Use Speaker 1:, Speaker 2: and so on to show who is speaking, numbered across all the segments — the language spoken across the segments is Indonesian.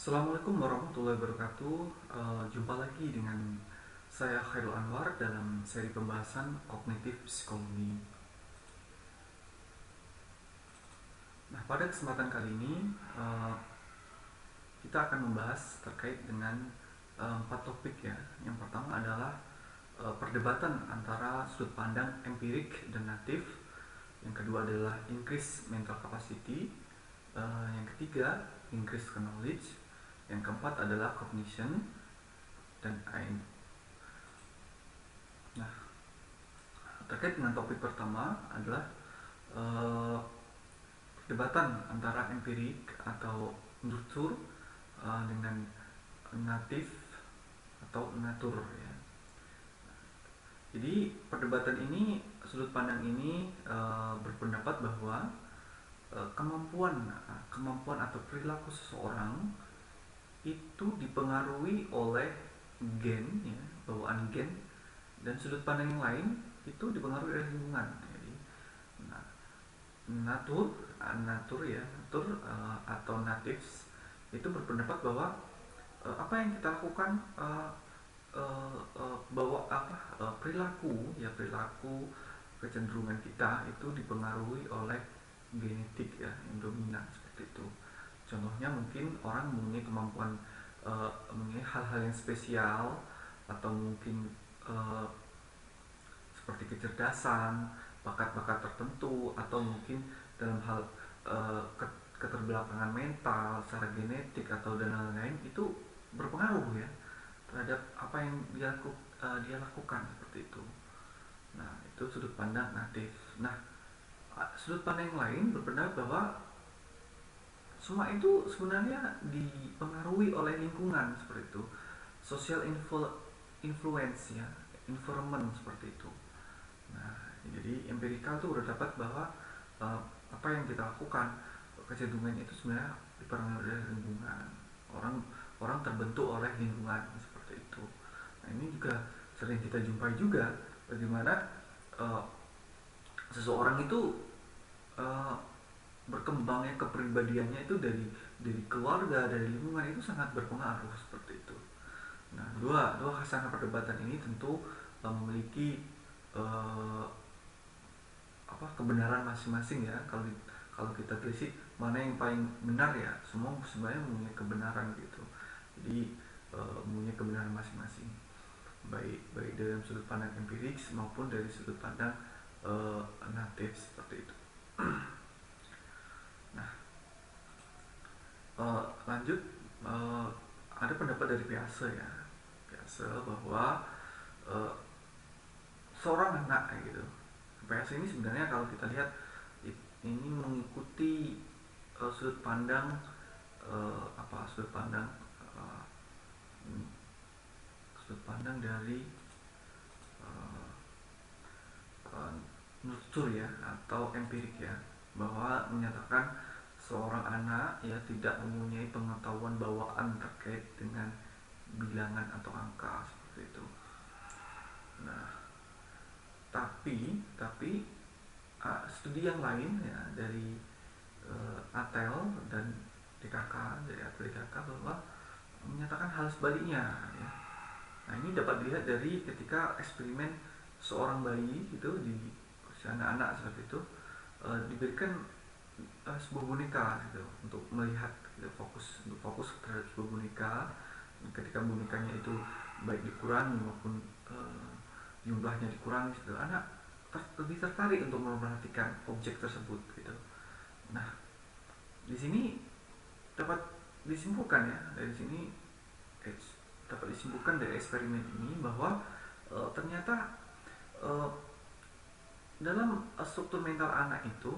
Speaker 1: Assalamualaikum warahmatullahi wabarakatuh. Jumpa lagi dengan saya Khairul Anwar dalam seri pembahasan kognitif psikologi. Nah, pada kesempatan kali ini kita akan membahas terkait dengan empat topik ya. Yang pertama adalah perdebatan antara sudut pandang empirik dan natif. Yang kedua adalah increase mental capacity. Yang ketiga increase knowledge. Yang keempat adalah cognition dan aim. Nah, terkait dengan topik pertama adalah uh, perdebatan antara empirik atau nurture dengan natif atau natur ya. Jadi perdebatan ini, sudut pandang ini berpendapat bahwa kemampuan atau perilaku seseorang itu dipengaruhi oleh gen ya, bawaan gen, dan sudut pandang yang lain itu dipengaruhi oleh lingkungan. Jadi, nah, natur atau natives itu berpendapat bahwa apa yang kita lakukan, bahwa perilaku kecenderungan kita itu dipengaruhi oleh genetik ya, yang dominan seperti itu. Contohnya mungkin orang mempunyai kemampuan, mempunyai hal-hal yang spesial, atau mungkin seperti kecerdasan, bakat-bakat tertentu, atau mungkin dalam hal keterbelakangan mental secara genetik atau dan lain-lain, itu berpengaruh ya terhadap apa yang dia lakukan seperti itu. Nah, itu sudut pandang natif. Nah, sudut pandang yang lain berpendapat bahwa semua itu sebenarnya dipengaruhi oleh lingkungan seperti itu, social influence ya, environment seperti itu. Nah, jadi empirikal itu berdapat bahwa uh, apa yang kita lakukan, kecenderungan itu sebenarnya dipengaruhi oleh lingkungan. Orang orang terbentuk oleh lingkungan seperti itu. Nah, ini juga sering kita jumpai juga bagaimana uh, seseorang itu uh, berkembangnya kepribadiannya itu dari keluarga, dari lingkungan, itu sangat berpengaruh seperti itu. Nah, dua hasanah perdebatan ini tentu memiliki uh, kebenaran masing-masing ya. Kalau kita telisik mana yang paling benar, ya semua sebenarnya mempunyai kebenaran gitu. Jadi mempunyai kebenaran masing-masing, baik baik dalam sudut pandang empirik maupun dari sudut pandang natif seperti itu. Nah, lanjut, ada pendapat dari Piaget ya, Piaget bahwa uh, seorang anak gitu. Piaget ini sebenarnya kalau kita lihat ini mengikuti sudut pandang, sudut pandang, uh, sudut pandang dari uh, uh, nurture ya, atau empirik ya, bahwa menyatakan seorang anak ya tidak mempunyai pengetahuan bawaan terkait dengan bilangan atau angka seperti itu. Nah, tapi studi yang lain ya dari ATEL dan DKK bahwa menyatakan hal sebaliknya ya. Nah, ini dapat dilihat dari ketika eksperimen seorang bayi gitu di usia anak-anak seperti itu, diberikan sebuah boneka gitu untuk melihat gitu, fokus terhadap sebuah boneka. Ketika bonekanya itu baik dikurangi maupun jumlahnya dikurangi gitu, anak lebih tertarik untuk memperhatikan objek tersebut gitu. Nah, di sini dapat disimpulkan ya, dari sini dapat disimpulkan dari eksperimen ini bahwa ternyata uh, dalam struktur mental anak itu,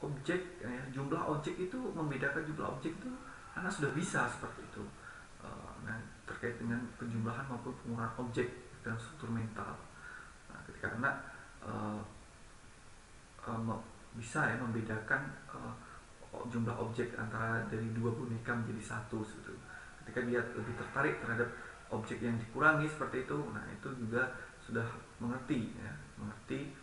Speaker 1: objek ya, jumlah objek itu, membedakan jumlah objek itu anak sudah bisa seperti itu. Nah, terkait dengan penjumlahan maupun pengurangan objek dalam struktur mental. Nah, ketika anak uh, bisa ya membedakan jumlah objek antara dari dua boneka menjadi satu gitu. Ketika dia lebih tertarik terhadap objek yang dikurangi seperti itu, nah itu juga sudah mengerti ya, mengerti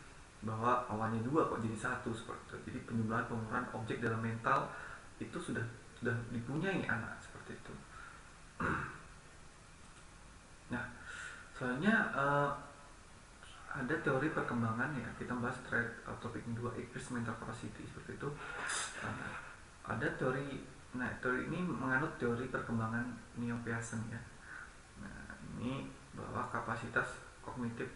Speaker 1: bahwa awalnya dua kok jadi satu seperti itu. Jadi penjumlahan pengurangan objek dalam mental itu sudah sudah dipunyai anak seperti itu. Nah, soalnya ada teori perkembangan ya, kita bahas topik kedua, increased mental capacity seperti itu. Ada teori, teori ini menganut teori perkembangan Neo Pearson ya. Nah, ini bahwa kapasitas kognitif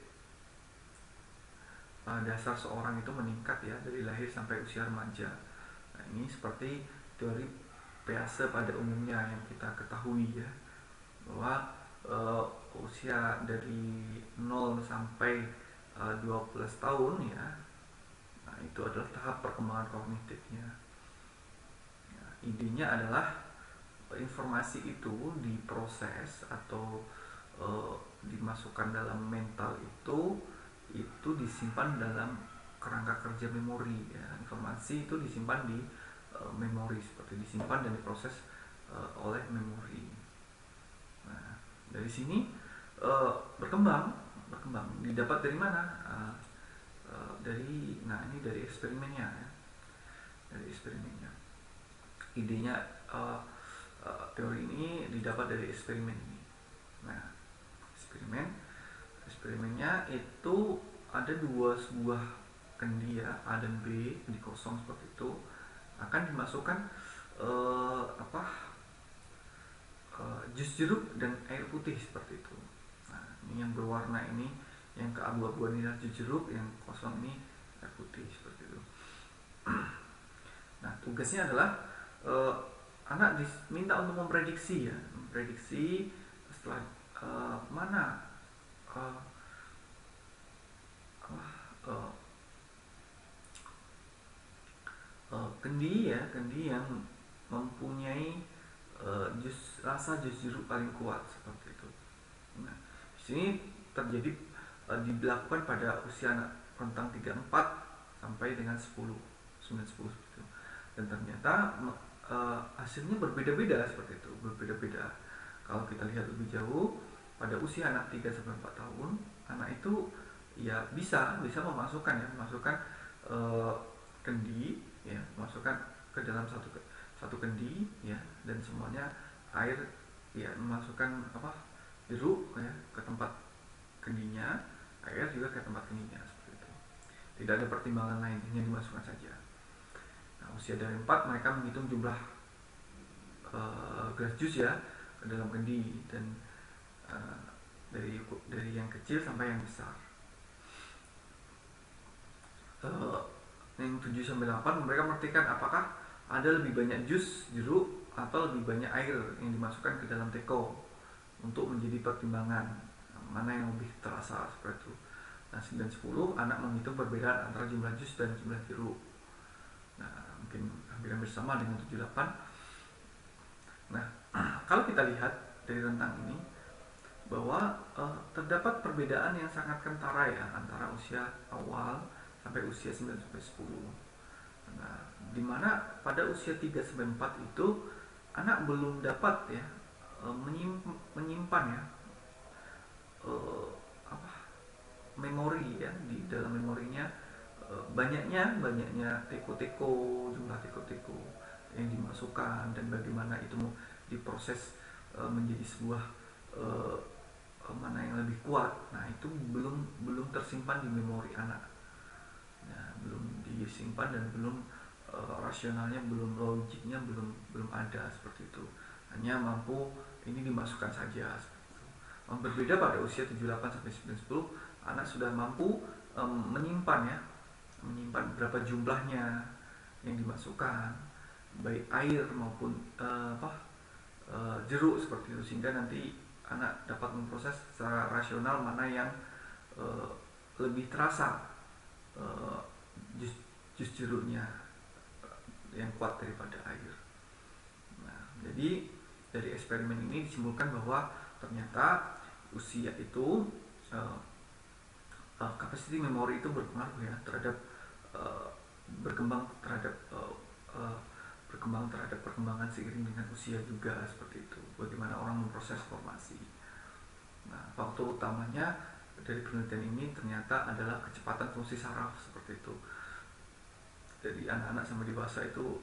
Speaker 1: dasar seorang itu meningkat ya dari lahir sampai usia remaja. Nah, ini seperti teori Pearson pada umumnya yang kita ketahui ya, bahwa usia dari 0 sampai 12 tahun ya, nah itu adalah tahap perkembangan kognitifnya. Nah, idenya adalah informasi itu diproses atau dimasukkan dalam mental itu disimpan dalam kerangka kerja memori ya. Informasi itu disimpan di memori, seperti disimpan dan diproses oleh memori. Nah, dari sini berkembang didapat dari mana? Ini dari eksperimennya ya. Dari eksperimennya. Idenya teori ini didapat dari eksperimen ini. Nah, eksperimennya itu ada sebuah kendi ya, A dan B, kendi kosong seperti itu, akan dimasukkan jus jeruk dan air putih seperti itu. Nah, ini yang berwarna ini, yang keabu-abuan ini adalah jus jeruk, yang kosong ini air putih seperti itu. Nah, tugasnya adalah anak diminta untuk memprediksi setelah mana kendi yang mempunyai rasa jus jeruk paling kuat seperti itu. Nah, di sini terjadi dilakukan pada usia anak rentang 34 sampai dengan 10 seperti itu. Dan ternyata hasilnya berbeda-beda seperti itu, berbeda-beda. Kalau kita lihat lebih jauh, pada usia anak 3 sampai 4 tahun, anak itu ya bisa memasukkan kendi ya, masukkan ke dalam satu kendi ya, dan semuanya air ya, memasukkan jeruk ya ke tempat kendinya, air juga ke tempat kendinya seperti itu. Tidak ada pertimbangan lain, hanya dimasukkan saja. Nah, usia dari 4 mereka menghitung jumlah gelas jus ya ke dalam kendi, dan dari yang kecil sampai yang besar. Yang 7 sampai 8 mereka memperhatikan apakah ada lebih banyak jus jeruk atau lebih banyak air yang dimasukkan ke dalam teko untuk menjadi pertimbangan mana yang lebih terasa seperti itu. Nah, 9-10 anak menghitung perbedaan antara jumlah jus dan jumlah jeruk. Nah, mungkin hampir sama dengan 7-8. Nah, kalau kita lihat dari rentang ini bahwa terdapat perbedaan yang sangat kentara ya antara usia awal sampai usia 9 sampai 10. Nah, di mana pada usia 3 sampai 4 itu anak belum dapat ya menyimpan ya memori ya, di dalam memorinya banyaknya teko-teko, jumlah teko-teko yang dimasukkan dan bagaimana itu diproses menjadi sebuah mana yang lebih kuat. Nah, itu belum tersimpan di memori anak. Nah, belum disimpan dan belum rasionalnya, belum logiknya belum ada seperti itu. Hanya mampu ini dimasukkan saja seperti itu. Berbeda pada usia 78 sampai 9-10, anak sudah mampu menyimpan berapa jumlahnya yang dimasukkan, baik air maupun jeruk seperti itu, sehingga nanti anak dapat memproses secara rasional mana yang lebih terasa jus jeruknya yang kuat daripada air. Nah, jadi dari eksperimen ini disimpulkan bahwa ternyata usia itu kapasiti memori itu berpengaruh ya terhadap berkembang terhadap perkembangan seiring dengan usia juga seperti itu. Bagaimana orang memproses informasi. Nah, faktor utamanya dari penelitian ini ternyata adalah kecepatan fungsi saraf seperti itu. Jadi anak-anak sama dewasa itu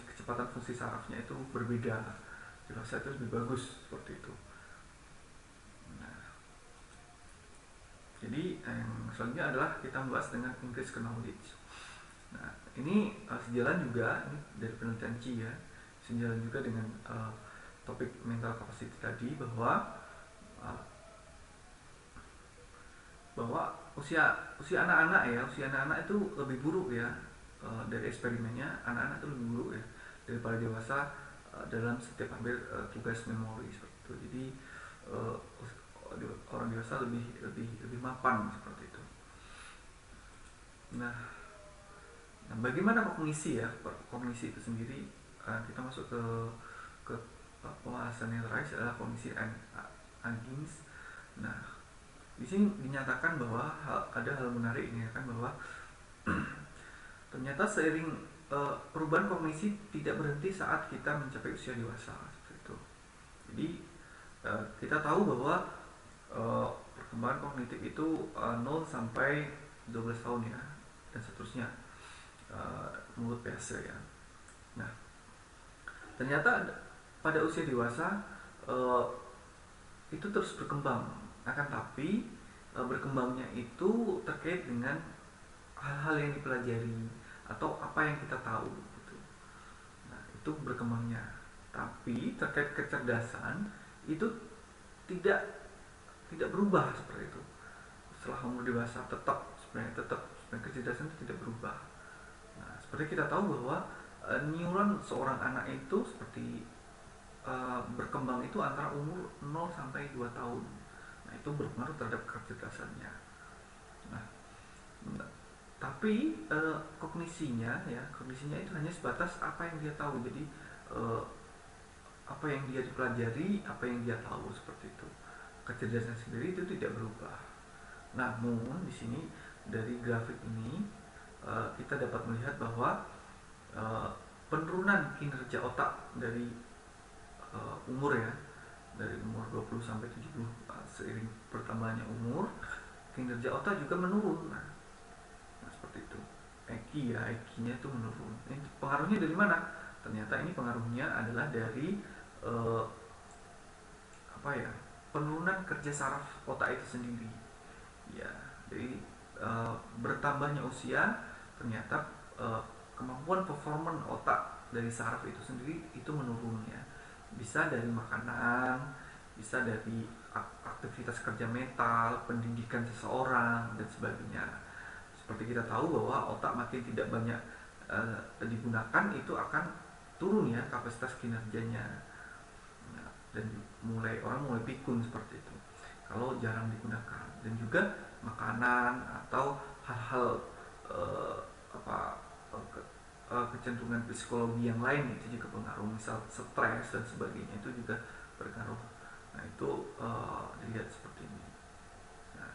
Speaker 1: kecepatan fungsi sarafnya itu berbeda. Dewasa itu lebih bagus seperti itu. Nah, jadi yang selanjutnya adalah kita membahas dengan increase knowledge. Nah, ini sejalan juga ini dari penelitian Chi ya, sejalan juga dengan topik mental capacity tadi bahwa usia anak-anak itu lebih buruk ya, dari eksperimennya anak-anak itu lebih buruk ya daripada dewasa dalam setiap ambil tugas memori seperti itu. Jadi orang dewasa lebih mapan seperti itu. Nah, bagaimana kognisi ya? Kognisi itu sendiri kita masuk ke pembahasan yang terakhir adalah kognisi Agins. Nah, di sini dinyatakan bahwa ada hal menarik ini kan, bahwa ternyata seiring perubahan kognisi tidak berhenti saat kita mencapai usia dewasa seperti itu. Jadi kita tahu bahwa perkembangan kognitif itu 0 sampai 12 tahun ya, dan seterusnya menurut Peirce ya. Nah, ternyata pada usia dewasa itu terus berkembang, akan tapi berkembangnya itu terkait dengan hal-hal yang dipelajari atau apa yang kita tahu gitu. Nah, itu berkembangnya. Tapi terkait kecerdasan itu tidak berubah seperti itu. Setelah umur dewasa sebenarnya kecerdasan itu tidak berubah. Nah, seperti kita tahu bahwa neuron seorang anak itu seperti berkembang itu antara umur 0 sampai 2 tahun. Nah, itu berpengaruh terhadap kecerdasannya. Nah, tapi kognisinya itu hanya sebatas apa yang dia tahu. Jadi apa yang dia dipelajari, apa yang dia tahu seperti itu. Kecerdasan sendiri itu tidak berubah. Namun di sini dari grafik ini kita dapat melihat bahwa penurunan kinerja otak dari umur ya, dari umur 20 sampai 70, seiring bertambahnya umur kinerja otak juga menurun. Nah seperti itu. IQ-nya itu menurun. Ini pengaruhnya dari mana? Ternyata ini pengaruhnya adalah dari penurunan kerja saraf otak itu sendiri. Ya, jadi bertambahnya usia ternyata kemampuan performan otak dari saraf itu sendiri itu menurun ya. Bisa dari makanan, bisa dari aktivitas kerja mental, pendidikan seseorang dan sebagainya. Seperti kita tahu bahwa otak makin tidak banyak digunakan, itu akan turun ya kapasitas kinerjanya. Nah, dan orang mulai pikun seperti itu kalau jarang digunakan. Dan juga makanan atau hal-hal kecenderungan psikologi yang lain itu juga pengaruh, misal stres dan sebagainya itu juga berpengaruh. Nah itu dilihat seperti ini. Nah,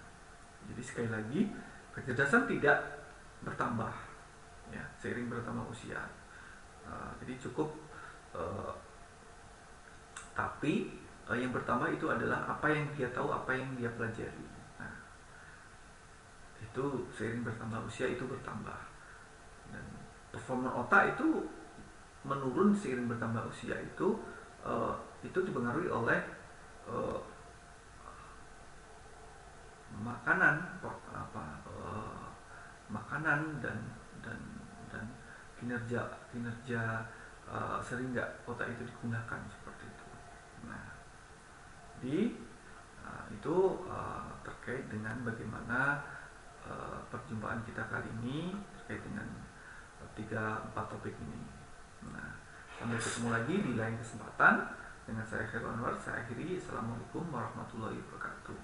Speaker 1: jadi sekali lagi kecerdasan tidak bertambah ya seiring bertambah usia. Jadi cukup tapi yang bertambah itu adalah apa yang dia tahu, apa yang dia pelajari. Nah, itu seiring bertambah usia itu bertambah. Dan performa otak itu menurun seiring bertambah usia itu dipengaruhi oleh makanan dan kinerja sering nggak otak itu digunakan seperti itu. Nah, itu terkait dengan bagaimana perjumpaan kita kali ini terkait dengan 3-4 topik ini. Nah, sampai ketemu lagi di lain kesempatan dengan saya Khairul Anwar. Saya akhiri. Assalamualaikum warahmatullahi wabarakatuh.